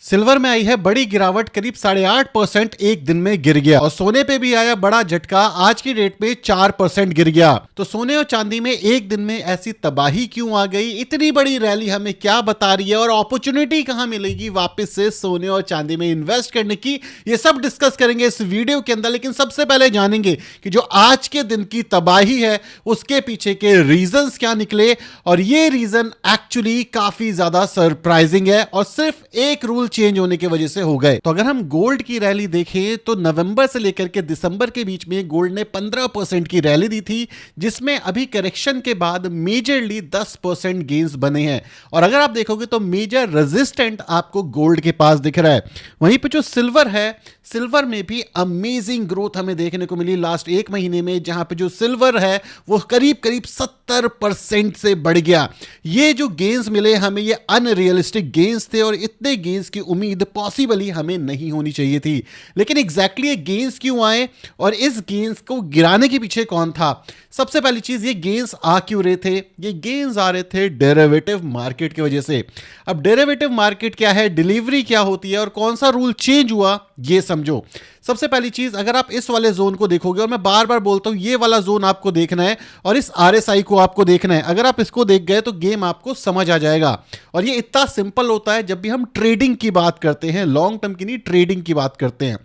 Silver में आई है बड़ी गिरावट, करीब 8.5% एक दिन में गिर गया। और सोने पे भी आया बड़ा झटका, आज की डेट पे 4% गिर गया। तो सोने और चांदी में एक दिन में ऐसी तबाही क्यों आ गई? इतनी बड़ी रैली हमें क्या बता रही है और अपॉर्चुनिटी कहां मिलेगी वापस से सोने और चांदी में इन्वेस्ट करने की? ये सब डिस्कस करेंगे इस वीडियो के अंदर। लेकिन सबसे पहले जानेंगे कि जो आज के दिन की तबाही है उसके पीछे के रीजंस क्या निकले, और ये रीजन एक्चुअली काफी ज्यादा सरप्राइजिंग है और सिर्फ एक रूल चेंज होने की वजह से हो गए। तो अगर हम गोल्ड की रैली देखें तो नवंबर से लेकर के दिसंबर के बीच में गोल्ड ने 15% की रैली दी थी, जिसमें अभी करेक्शन के बाद मेजरली 10% गेन्स बने हैं। और अगर आप देखोगे तो मेजर रेजिस्टेंट आपको गोल्ड के पास दिख रहा है। वहीं पे जो सिल्वर है, सिल्वर में भी अमेजिंग ग्रोथ हमें देखने को मिली लास्ट एक महीने में, जहां पे जो सिल्वर है वो करीब करीब 70% से बढ़ गया। ये जो गेन्स मिले हमें, ये अनरियलिस्टिक गेन्स थे और इतने गेन्स की उम्मीद पॉसिबली हमें नहीं होनी चाहिए थी। लेकिन एग्जैक्टली ये गेन्स क्यों आए और इस गेन्स को गिराने के पीछे कौन था? सबसे पहली चीज, ये गेन्स आ क्यों रहे थे? ये गेन्स आ रहे थे डेरिवेटिव मार्केट की वजह से। अब डेरिवेटिव मार्केट क्या है, डिलीवरी क्या होती है और कौन सा रूल चेंज हुआ, ये समझो। सबसे पहली चीज, अगर आप इस वाले जोन को देखोगे, और मैं बार बार बोलता हूं ये वाला जोन आपको देखना है और इस आरएसआई को आपको देखना है। अगर आप इसको देख गए तो गेम आपको समझ आ जाएगा। और ये इतना सिंपल होता है जब भी हम ट्रेडिंग की बात करते हैं, लॉन्ग टर्म की नहीं, ट्रेडिंग की बात करते हैं।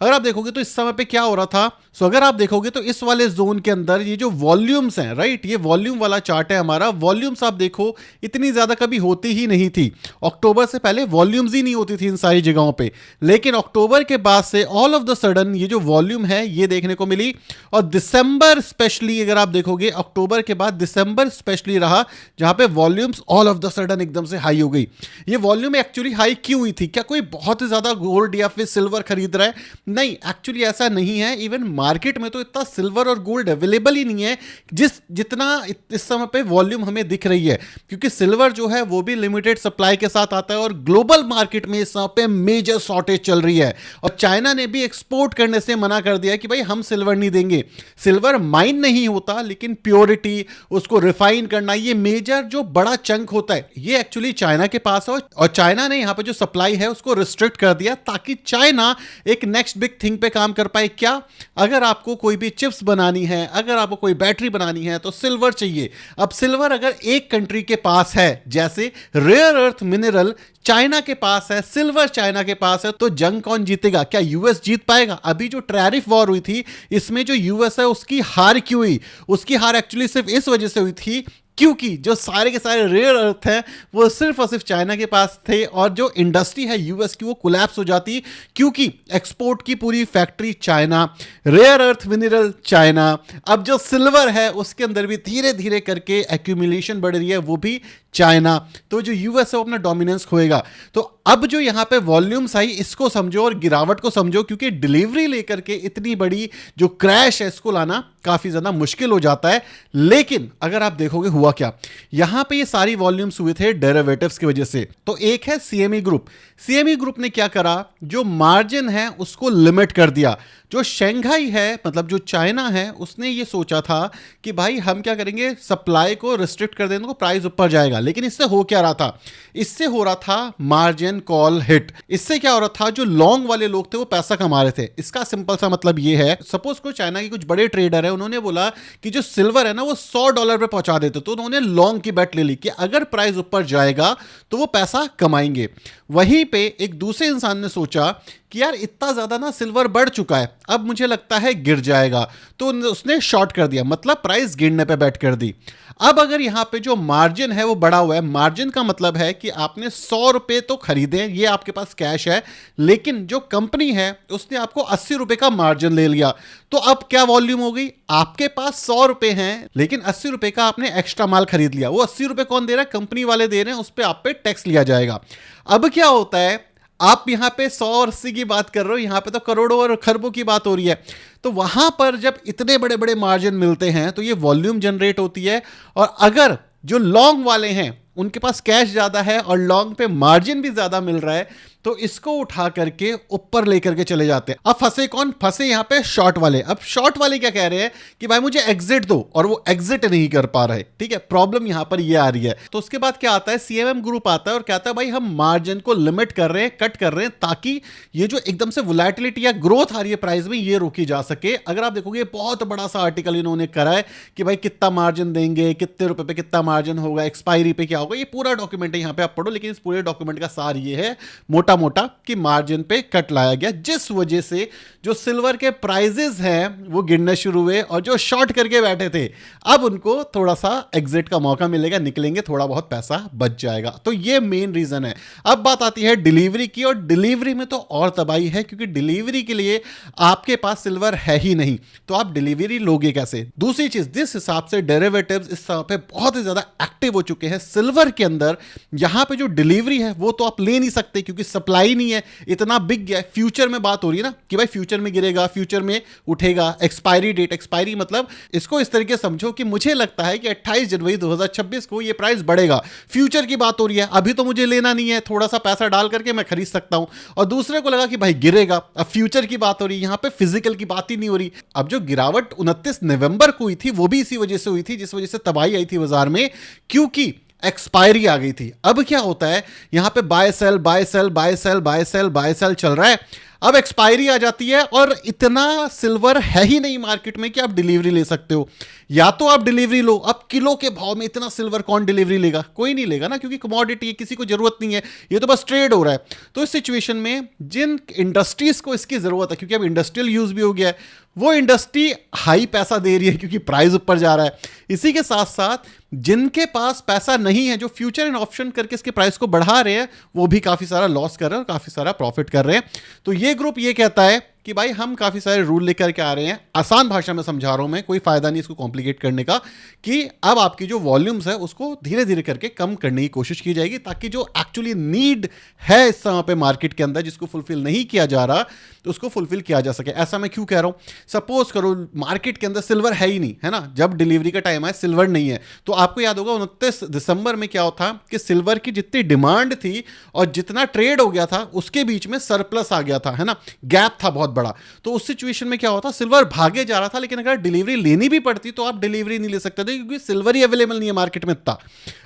अगर आप देखोगे तो इस समय पे क्या हो रहा था, सो अगर आप देखोगे तो इस वाले जोन के अंदर ये जो वॉल्यूम्स हैं, राइट, ये वॉल्यूम वाला चार्ट है हमारा। वॉल्यूम्स आप देखो इतनी ज्यादा कभी होती ही नहीं थी। अक्टूबर से पहले वॉल्यूम्स ही नहीं होती थी इन सारी जगहों पे, लेकिन अक्टूबर के बाद से ऑल ऑफ द सडन ये जो वॉल्यूम है ये देखने को मिली। और दिसंबर स्पेशली अगर आप देखोगे, अक्टूबर के बाद दिसंबर स्पेशली रहा जहां पे volumes all of the sudden एकदम से हाई हो गई। ये वॉल्यूम एक्चुअली हाई क्यों हुई थी? क्या कोई बहुत ज्यादा गोल्ड या फिर सिल्वर खरीद रहा है? नहीं, एक्चुअली ऐसा नहीं है। इवन मार्केट में तो इतना सिल्वर और गोल्ड अवेलेबल ही नहीं है जितना इस समय पे वॉल्यूम हमें दिख रही है, क्योंकि सिल्वर जो है वो भी लिमिटेड सप्लाई के साथ आता है और ग्लोबल मार्केट में इस समय पे मेजर शॉर्टेज चल रही है। और चाइना ने भी एक्सपोर्ट करने से मना कर दिया कि भाई हम सिल्वर नहीं देंगे। सिल्वर माइन नहीं होता, लेकिन प्योरिटी, उसको रिफाइन करना, ये मेजर जो बड़ा चंक होता है ये एक्चुअली चाइना के पास है। और चाइना ने यहां पे जो सप्लाई है उसको रिस्ट्रिक्ट कर दिया ताकि चाइना एक नेक्स्ट बिग थिंग पे काम कर पाए। क्या? अगर आपको कोई भी चिप्स बनानी है, अगर आपको कोई बैटरी बनानी है तो सिल्वर चाहिए। अब सिल्वर अगर एक कंट्री के पास है, जैसे रेयर अर्थ मिनरल चाइना के पास है, सिल्वर चाइना के पास है, तो जंग कौन जीतेगा? क्या यूएस जीत पाएगा? अभी जो टैरिफ वॉर हुई थी इसमें जो यूएस है उसकी हार क्यों हुई? उसकी हार एक्चुअली सिर्फ इस वजह से हुई थी क्योंकि जो सारे के सारे रेयर अर्थ हैं वो सिर्फ और सिर्फ चाइना के पास थे, और जो इंडस्ट्री है यूएस की वो कोलैप्स हो जाती, क्योंकि एक्सपोर्ट की पूरी factory China, rare earth mineral China. अब जो सिल्वर है उसके अंदर भी धीरे धीरे करके एक्यूमुलेशन बढ़ रही है, वो भी चाइना। तो जो यूएस है वो अपना डोमिनेंस खोएगा। तो अब जो यहां पे वॉल्यूम्स आई इसको समझो और गिरावट को समझो, क्योंकि डिलीवरी लेकर के इतनी बड़ी जो क्रैश है इसको लाना काफी ज्यादा मुश्किल हो जाता है। लेकिन अगर आप देखोगे हुआ क्या, यहां पे ये सारी वॉल्यूम्स हुए थे डेरिवेटिव्स की वजह से। तो एक है सीएमई ग्रुप। सीएमई ग्रुप ने क्या करा, जो मार्जिन है उसको लिमिट कर दिया। जो शंघाई है, मतलब जो चाइना है, उसने ये सोचा था कि भाई हम क्या करेंगे, सप्लाई को रिस्ट्रिक्ट कर देंगे तो प्राइस ऊपर जाएगा। लेकिन इससे हो क्या रहा था? इससे हो रहा था मार्जिन कॉल हिट। इससे क्या हो रहा था, जो लॉन्ग वाले लोग थे वो पैसा कमा रहे थे। इसका सिंपल सा मतलब ये है, सपोज को चाइना के कुछ बड़े ट्रेडर है, उन्होंने बोला कि जो सिल्वर है ना वो $100 पे पहुंचा देते, तो उन्होंने लॉन्ग की बेट ले ली कि अगर प्राइस ऊपर जाएगा तो वो पैसा कमाएंगे। वहीं पे एक दूसरे इंसान ने सोचा कि यार इतना ज्यादा ना सिल्वर बढ़ चुका है, अब मुझे लगता है गिर जाएगा, तो उसने शॉर्ट कर दिया, मतलब प्राइस गिरने पे बेट कर दी। अब अगर यहां पे जो मार्जिन है वो बढ़ा हुआ है, मार्जिन का मतलब है कि आपने ₹100 तो खरीदे, ये आपके पास कैश है, लेकिन जो कंपनी है उसने आपको ₹80 का मार्जिन ले लिया। तो अब क्या वॉल्यूम हो गई, आपके पास ₹100 हैं लेकिन ₹80 का आपने एक्स्ट्रा माल खरीद लिया। वो ₹80 कौन दे रहा है? कंपनी वाले दे रहे हैं, उस पर आप पे टैक्स लिया जाएगा। अब क्या होता है, आप यहां पे 100 और 80 की बात कर रहे हो, यहां पे तो करोड़ों और खरबों की बात हो रही है। तो वहां पर जब इतने बड़े बड़े मार्जिन मिलते हैं तो ये वॉल्यूम जनरेट होती है। और अगर जो लॉन्ग वाले हैं उनके पास कैश ज्यादा है और लॉन्ग पे मार्जिन भी ज्यादा मिल रहा है, तो इसको उठा करके ऊपर लेकर के चले जाते हैं। अब फंसे कौन? फंसे यहां पे शॉर्ट वाले। अब शॉर्ट वाले क्या कह रहे हैं कि भाई मुझे एग्जिट दो, और वो एग्जिट नहीं कर पा रहे। ठीक है, प्रॉब्लम यहां पर ये आ रही है। तो उसके बाद क्या आता है, सीएमएम ग्रुप आता है और कहता है भाई हम मार्जिन को लिमिट कर रहे हैं, कट कर रहे हैं, ताकि ये जो एकदम से वोलेटिलिटी या ग्रोथ आ रही है प्राइस में, ये रोकी जा सके। अगर आप देखोगे बहुत बड़ा सा आर्टिकल इन्होंने करा है कि भाई कितना मार्जिन देंगे, कितने रुपए पे कितना मार्जिन होगा, एक्सपायरी पे क्या होगा, ये पूरा डॉक्यूमेंट है, यहां पे आप पढ़ो। लेकिन इस पूरे डॉक्यूमेंट का सार ये है मोटा मोटा कि मार्जिन पे कट लाया गया, जिस वजह से जो सिल्वर के प्राइजेस हैं वो गिरने शुरू हुए, और जो शॉर्ट करके बैठे थे अब उनको थोड़ा सा एग्जिट का मौका मिलेगा, निकलेंगे, थोड़ा बहुत पैसा बच जाएगा। तो ये मेन रीजन है। अब बात आती है डिलीवरी की, और डिलीवरी में तो और तबाही है, क्योंकि डिलीवरी के लिए आपके पास सिल्वर है ही नहीं, तो आप डिलीवरी लोगे कैसे? दूसरी चीज, जिस हिसाब से डेरिवेटिव्स इस समय पे बहुत ही ज्यादा एक्टिव हो चुके हैं सिल्वर के अंदर, यहां पे जो डिलीवरी है वो तो आप ले नहीं सकते, क्योंकि सप्लाई नहीं है, इतना बिक गया है। फ्यूचर में बात हो रही है ना कि भाई फ्यूचर में गिरेगा, फ्यूचर में उठेगा, एक्सपायरी डेट, एक्सपायरी मतलब इसको इस तरीके समझो कि मुझे लगता है कि 28 जनवरी 2026 को ये प्राइस बढ़ेगा। फ्यूचर की बात हो रही है, अभी तो मुझे लेना नहीं है, थोड़ा सा पैसा डाल करके मैं खरीद सकता हूं, और दूसरे को लगा कि भाई गिरेगा। अब फ्यूचर की बात हो रही है, यहां पे फिजिकल की बात ही नहीं हो रही। अब जो गिरावट 29 नवंबर को हुई थी वो भी इसी वजह से हुई थी, जिस वजह से तबाही आई थी बाजार में, क्योंकि एक्सपायरी आ गई थी। अब क्या होता है, यहां पे buy sell buy sell buy sell buy sell buy sell चल रहा है। अब एक्सपायरी आ जाती है और इतना सिल्वर है ही नहीं मार्केट में कि आप डिलीवरी ले सकते हो। या तो आप डिलीवरी लो, अब किलो के भाव में इतना सिल्वर कौन डिलीवरी लेगा? कोई नहीं लेगा ना, क्योंकि कमोडिटी है, किसी को जरूरत नहीं है, ये तो बस ट्रेड हो रहा है। तो इस सिचुएशन में जिन इंडस्ट्रीज को इसकी जरूरत है, क्योंकि अब इंडस्ट्रियल यूज भी हो गया है, वो इंडस्ट्री हाई पैसा दे रही है क्योंकि प्राइस ऊपर जा रहा है। इसी के साथ साथ जिनके पास पैसा नहीं है, जो फ्यूचर एंड ऑप्शन करके इसके प्राइस को बढ़ा रहे हैं, वो भी काफी सारा लॉस कर रहे हैं और काफी सारा प्रॉफिट कर रहे हैं। तो ये ग्रुप ये कहता है कि भाई हम काफी सारे रूल लेकर के आ रहे हैं, आसान भाषा में समझा रहा हूं मैं, कोई फायदा नहीं इसको कॉम्प्लिकेट करने का, कि अब आपकी जो वॉल्यूम्स है उसको धीरे धीरे करके कम करने की कोशिश की जाएगी, ताकि जो एक्चुअली नीड है इस समय पे मार्केट के अंदर, जिसको फुलफिल नहीं किया जा रहा, तो उसको फुलफिल किया जा सके। ऐसा मैं क्यों कह रहा हूं? सपोज करो मार्केट के अंदर सिल्वर है ही नहीं, है ना, जब डिलीवरी का टाइम है सिल्वर नहीं है, तो आपको याद होगा 29 दिसंबर में क्या होता कि सिल्वर की जितनी डिमांड थी और जितना ट्रेड हो गया था उसके बीच में सरप्लस आ गया था, है ना, गैप था बहुत बड़ा। तो उस सिचुएशन में क्या होता, सिल्वर भागे जा रहा था, लेकिन अगर डिलीवरी लेनी भी पड़ती तो आप डिलीवरी नहीं ले सकते थे, क्योंकि सिल्वर ही अवेलेबल नहीं है मार्केट में इतना।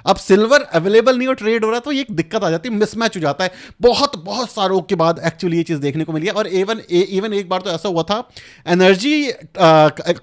अब सिल्वर अवेलेबल नहीं और ट्रेड हो रहा, तो ये एक दिक्कत आ जाती है, मिसमैच हो जाता है। बहुत बहुत सालों के बाद एक्चुअली ये चीज देखने को मिली है। और इवन एक बार तो ऐसा हुआ था एनर्जी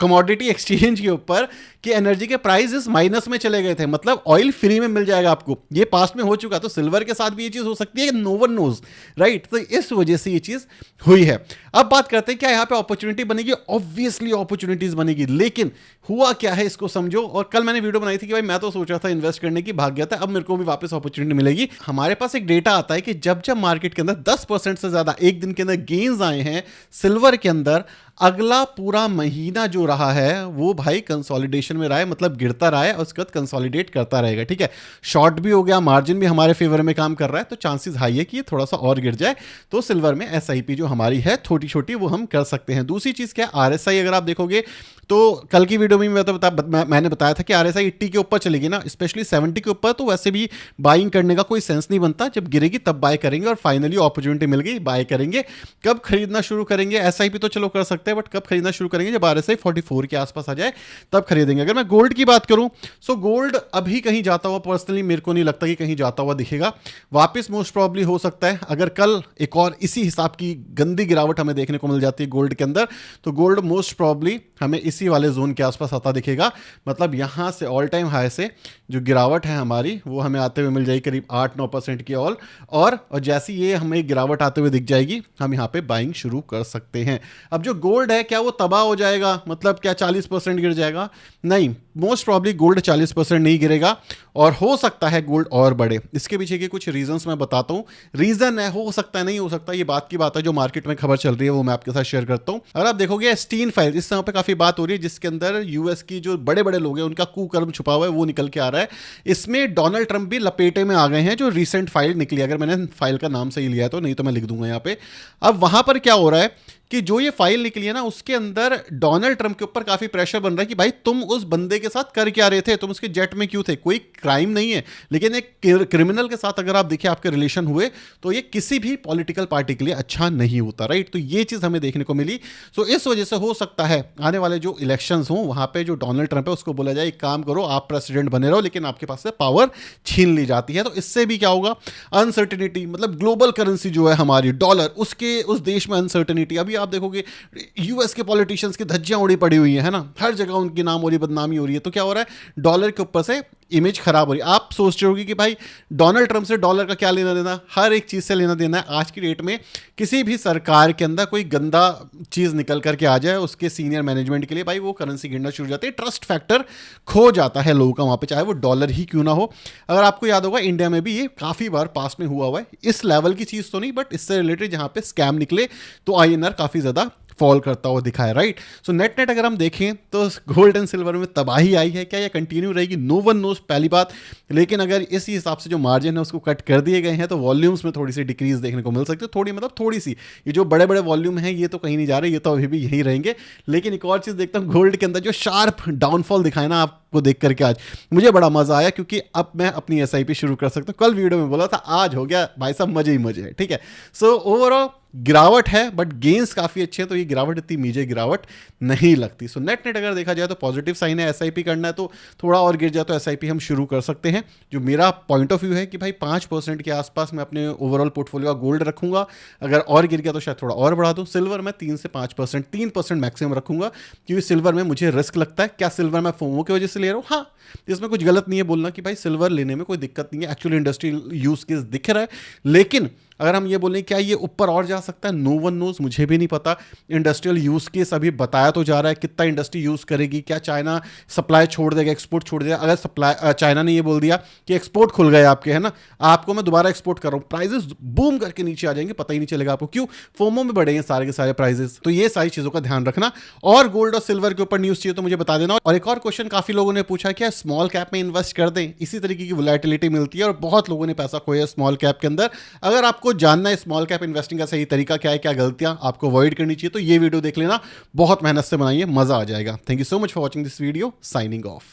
कमोडिटी एक्सचेंज के ऊपर कि एनर्जी के प्राइसेस माइनस में चले गए थे, मतलब ऑयल फ्री में मिल जाएगा आपको, ये पास्ट में हो चुका। तो सिल्वर के साथ भी ये चीज हो सकती है, नो वन नोज, राइट। तो इस वजह से ये चीज हुई है। अब बात करते हैं क्या यहां पे अपॉर्चुनिटी बनेगी? ऑब्वियसली अपॉर्चुनिटीज बनेगी, लेकिन हुआ क्या है इसको समझो। और कल मैंने वीडियो बनाई थी कि भाई मैं तो सोच रहा था इन्वेस्ट करने की, भाग गया था, अब मेरे को भी वापस अपॉर्चुनिटी मिलेगी। हमारे पास एक डेटा आता है कि जब जब मार्केट के अंदर 10% से ज्यादा एक दिन के अंदर गेन्स आए हैं सिल्वर के अंदर, अगला पूरा महीना जो रहा है वो भाई कंसोलिडेशन में रहा है, मतलब गिरता रहा है और उसके बाद कंसोलिडेट करता रहेगा। ठीक है, शॉर्ट भी हो गया, मार्जिन भी हमारे फेवर में काम कर रहा है, तो चांसेस हाई है कि ये थोड़ा सा और गिर जाए। तो सिल्वर में एसआईपी जो हमारी है छोटी छोटी, वो हम कर सकते हैं। दूसरी चीज क्या, आरएसआई अगर आप देखोगे तो कल की वीडियो में मैंने बताया था कि आरएसआई 80 के ऊपर चलेगी ना, स्पेशली 70 के ऊपर, तो वैसे भी बाइंग करने का कोई सेंस नहीं बनता। जब गिरेगी तब बाय करेंगे, और फाइनली अपॉर्चुनिटी मिल गई, बाय करेंगे। कब खरीदना शुरू करेंगे? एसआईपी तो चलो कर सकते हैं, बट कब खरीदना शुरू करेंगे? जब आरएसआई 44 के आसपास आ जाए तब खरीदेंगे। अगर मैं गोल्ड की बात करूं, सो गोल्ड अभी कहीं जाता हुआ पर्सनली मेरे को नहीं लगता कि कहीं जाता हुआ दिखेगा, वापस मोस्ट प्रॉब्ली हो सकता है अगर कल एक और इसी हिसाब की गंदी गिरावट हमें देखने को मिल जाती है गोल्ड के अंदर, तो गोल्ड मोस्ट प्रॉब्ली हमें इसी वाले जोन के आसपास आता दिखेगा। मतलब यहां से ऑल टाइम हाई से जो गिरावट है हमारी, वो हमें आते हुए मिल जाएगी करीब 8-9% की ऑल, और जैसी ये हमें गिरावट आते हुए दिख जाएगी, हम यहां पे बाइंग शुरू कर सकते हैं। अब जो गोल्ड है, क्या वो तबाह हो जाएगा? मतलब क्या 40% गिर जाएगा? नहीं, मोस्ट प्रॉब्ली गोल्ड 40% नहीं गिरेगा, और हो सकता है गोल्ड और बढ़े। इसके पीछे के कुछ रीजंस मैं बताता हूं। रीजन है, हो सकता है, नहीं हो सकता, ये बात की बात है, जो मार्केट में खबर चल रही है वो मैं आपके साथ शेयर करता हूं। अगर आप देखोगे स्टीन फाइल, इस समय पे काफी बात हो रही है, जिसके अंदर यूएस की जो बड़े बड़े लोग हैं उनका कुकर्म छुपा हुआ है, वो निकल के आ रहा है। इसमें डोनाल्ड ट्रंप भी लपेटे में आ गए हैं, जो रिसेंट फाइल निकली, अगर मैंने फाइल का नाम सही लिया है तो, नहीं तो मैं लिख दूंगा यहाँ पे। अब वहां पर क्या हो रहा है कि जो ये फाइल निकली है ना, उसके अंदर डोनाल्ड ट्रंप के ऊपर काफी प्रेशर बन रहा है कि भाई तुम उस बंदे के साथ कर क्या रहे थे, तुम उसके जेट में क्यों थे? कोई क्राइम नहीं है, लेकिन एक क्रिमिनल के साथ अगर आप देखिए आपके रिलेशन हुए तो ये किसी भी पॉलिटिकल पार्टी के लिए अच्छा नहीं होता, राइट? तो ये चीज हमें देखने को मिली। सो इस वजह से हो सकता है आने वाले जो इलेक्शंस हों वहां पे जो डोनाल्ड ट्रंप है उसको बोला जाए एक काम करो, आप प्रेसिडेंट बने रहो, लेकिन आपके पास से पावर छीन ली जाती है। तो इससे भी क्या होगा, अनसर्टिनिटी, मतलब ग्लोबल करेंसी जो है हमारी डॉलर, उसके उस देश में अनसर्टिनिटी। अभी आप देखोगे यूएस के पॉलिटिशियंस की धज्जियां उड़ी पड़ी हुई है ना, हर जगह उनकी नाम हो रही है, बदनामी हो रही है। तो क्या हो रहा है, डॉलर के ऊपर से इमेज खराब हो रही है। आप सोच रहे होगी कि भाई डोनाल्ड ट्रंप से डॉलर का क्या लेना देना, हर एक चीज से लेना देना है। आज की डेट में किसी भी सरकार के अंदर कोई गंदा चीज निकल करके आ जाए उसके सीनियर मैनेजमेंट के लिए, भाई वो करेंसी गिरना शुरू हो जाती है, ट्रस्ट फैक्टर खो जाता है लोगों का वहां पे, चाहे वो डॉलर ही क्यों ना हो। अगर आपको याद होगा इंडिया में भी ये काफी बार पास में हुआ है, इस लेवल की चीज तो नहीं बट इससे रिलेटेड जहां पे स्कैम निकले तो आईएनआर काफी ज्यादा फॉल करता हुआ दिखा है, राइट? सो नेट नेट अगर हम देखें तो गोल्ड एंड सिल्वर में तबाही आई है, क्या ये कंटिन्यू रहेगी? नो वन नोज, पहली बात। लेकिन अगर इसी हिसाब से जो मार्जिन है उसको कट कर दिए गए हैं तो वॉल्यूम्स में थोड़ी सी डिक्रीज देखने को मिल सकती है, थोड़ी मतलब थोड़ी सी। ये जो बड़े बड़े वॉल्यूम हैं ये तो कहीं नहीं जा रहे, ये तो अभी भी यहीं रहेंगे। लेकिन एक और चीज देखता हूँ, गोल्ड के अंदर जो शार्प डाउनफॉल दिखाए ना आपको देख करके आज मुझे बड़ा मजा आया, क्योंकि अब मैं अपनी एसआईपी शुरू कर सकता हूँ। कल वीडियो में बोला था, आज हो गया भाई साहब, मजे ही मजे है, ठीक है? सो ओवरऑल गिरावट है बट गेंस काफी अच्छे हैं, तो ये गिरावट इतनी मीजे गिरावट नहीं लगती। सो नेट नेट अगर देखा जाए तो पॉजिटिव साइन है। एसआईपी करना है तो थोड़ा और गिर जाए तो एसआईपी हम शुरू कर सकते हैं। जो मेरा पॉइंट ऑफ व्यू है कि भाई 5% के आसपास मैं अपने ओवरऑल पोर्टफोलियो का गोल्ड रखूंगा, अगर और गिर गया तो शायद थोड़ा और बढ़ा दूं। सिल्वर में 3 से 5%, 3% मैक्सिमम रखूंगा, क्योंकि सिल्वर में मुझे रिस्क लगता है। क्या सिल्वर मैं फोमो की वजह से ले रहा हूँ? हाँ, इसमें कुछ गलत नहीं है बोलना कि भाई सिल्वर लेने में कोई दिक्कत नहीं है, एक्चुअली इंडस्ट्रियल यूज केस दिख रहा है। लेकिन अगर हम ये बोलें क्या ये ऊपर और जा सकता है, नो वन नोज, मुझे भी नहीं पता। इंडस्ट्रियल यूज केस अभी बताया तो जा रहा है, कितना इंडस्ट्री यूज करेगी, क्या चाइना सप्लाई छोड़ देगा, एक्सपोर्ट छोड़ देगा? अगर सप्लाई चाइना ने ये बोल दिया कि एक्सपोर्ट खुल गए आपके, है ना, आपको मैं दोबारा एक्सपोर्ट कर रहा हूँ, प्राइजेस बूम करके नीचे आ जाएंगे, पता ही नहीं चलेगा आपको। क्यों? फोमो में बढ़ेंगे सारे के सारे प्राइजेस। तो ये सारी चीजों का ध्यान रखना। और गोल्ड और सिल्वर के ऊपर न्यूज चाहिए तो मुझे बता देना। और एक और क्वेश्चन काफी लोगों ने पूछा, क्या स्मॉल कैप में इन्वेस्ट कर दें? इसी तरीके की वोलेटिलिटी मिलती है और बहुत लोगों ने पैसा खोया स्मॉल कैप के अंदर। अगर आपको जानना है स्मॉल कैप इन्वेस्टिंग का सही तरीका क्या है, क्या गलतियां आपको अवॉइड करनी चाहिए, तो ये वीडियो देख लेना, बहुत मेहनत से बनाइए, मजा आ जाएगा। Thank you so much for watching this video, signing off.